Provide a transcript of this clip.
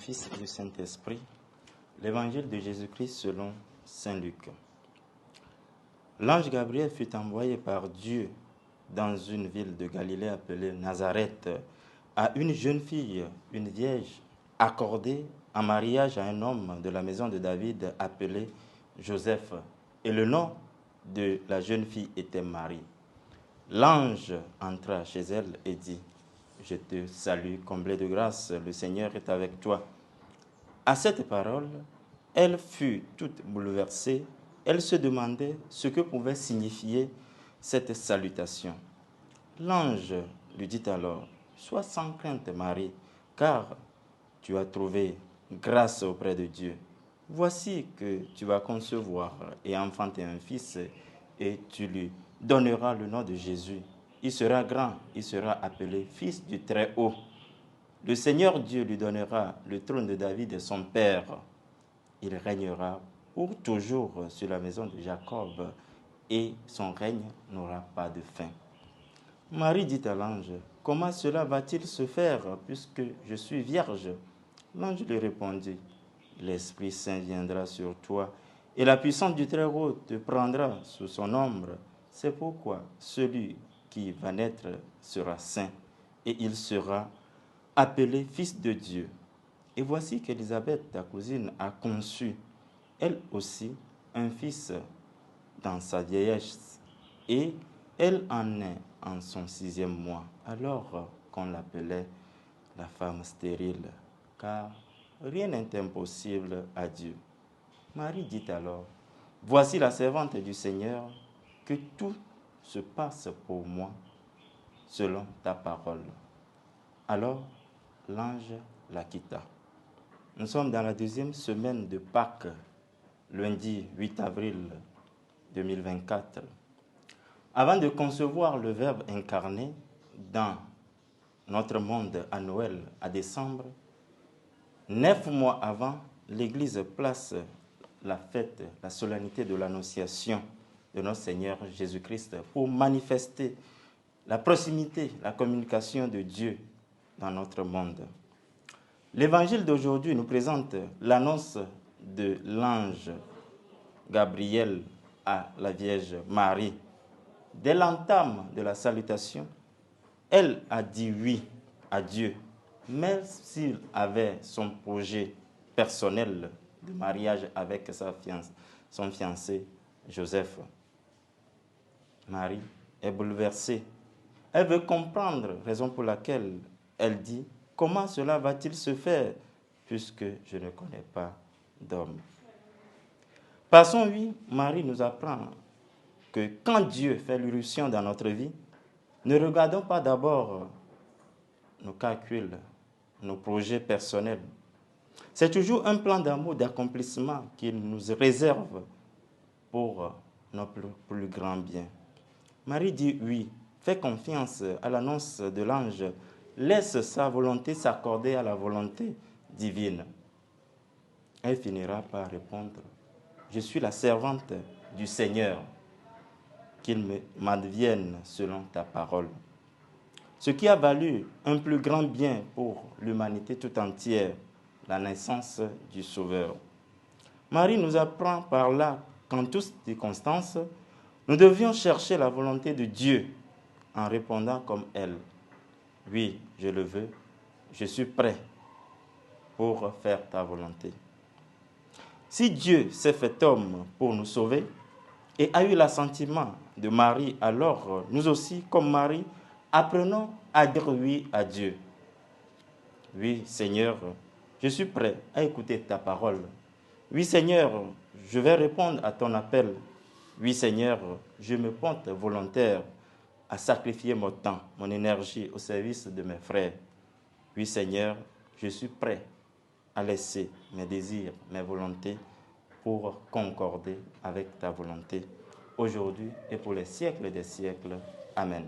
Fils et du Saint-Esprit. L'évangile de Jésus-Christ selon saint Luc. L'ange Gabriel fut envoyé par Dieu dans une ville de Galilée appelée Nazareth à une jeune fille, une vierge, accordée en mariage à un homme de la maison de David appelé Joseph. Et le nom de la jeune fille était Marie. L'ange entra chez elle et dit: Je te salue, comblée de grâce, le Seigneur est avec toi. À cette parole, elle fut toute bouleversée. Elle se demandait ce que pouvait signifier cette salutation. L'ange lui dit alors: Sois sans crainte, Marie, car tu as trouvé grâce auprès de Dieu. Voici que tu vas concevoir et enfanter un fils, et tu lui donneras le nom de Jésus. Il sera grand, il sera appelé Fils du Très-Haut. Le Seigneur Dieu lui donnera le trône de David, son père. Il régnera pour toujours sur la maison de Jacob, et son règne n'aura pas de fin. Marie dit à l'ange: Comment cela va-t-il se faire, puisque je suis vierge? L'ange lui répondit: L'Esprit Saint viendra sur toi, et la puissance du Très-Haut te prendra sous son ombre. C'est pourquoi celui qui va naître sera saint, et il sera appelé Fils de Dieu. Et voici qu'Élisabeth, ta cousine, a conçu, elle aussi, un fils dans sa vieillesse, et elle en est en son 6e mois, alors qu'on l'appelait la femme stérile, car rien n'est impossible à Dieu. Marie dit alors: Voici la servante du Seigneur, que tout se passe pour moi selon ta parole. Alors l'ange la quitta. Nous sommes dans la 2e semaine de Pâques, lundi 8 avril 2024. Avant de concevoir le Verbe incarné dans notre monde à Noël, à décembre, 9 mois avant, l'Église place la fête, la solennité de l'Annonciation de notre Seigneur Jésus-Christ pour manifester la proximité, la communication de Dieu dans notre monde. L'évangile d'aujourd'hui nous présente l'annonce de l'ange Gabriel à la Vierge Marie. Dès l'entame de la salutation, elle a dit oui à Dieu, même s'il avait son projet personnel de mariage avec son fiancé Joseph. Marie est bouleversée. Elle veut comprendre, raison pour laquelle elle dit: Comment cela va-t-il se faire, puisque je ne connais pas d'homme? Par son oui, Marie nous apprend que quand Dieu fait l'irruption dans notre vie, ne regardons pas d'abord nos calculs, nos projets personnels. C'est toujours un plan d'amour, d'accomplissement qu'il nous réserve pour notre plus grand bien. Marie dit oui, fait confiance à l'annonce de l'ange, laisse sa volonté s'accorder à la volonté divine. Elle finira par répondre: Je suis la servante du Seigneur, qu'il m'advienne selon ta parole. Ce qui a valu un plus grand bien pour l'humanité tout entière, la naissance du Sauveur. Marie nous apprend par là qu'en toutes circonstances, nous devions chercher la volonté de Dieu en répondant comme elle: Oui, je le veux, je suis prêt pour faire ta volonté. Si Dieu s'est fait homme pour nous sauver et a eu l'assentiment de Marie, alors nous aussi, comme Marie, apprenons à dire oui à Dieu. Oui, Seigneur, je suis prêt à écouter ta parole. Oui, Seigneur, je vais répondre à ton appel. Oui, Seigneur, je me porte volontaire à sacrifier mon temps, mon énergie au service de mes frères. Oui, Seigneur, je suis prêt à laisser mes désirs, mes volontés pour concorder avec ta volonté, aujourd'hui et pour les siècles des siècles. Amen.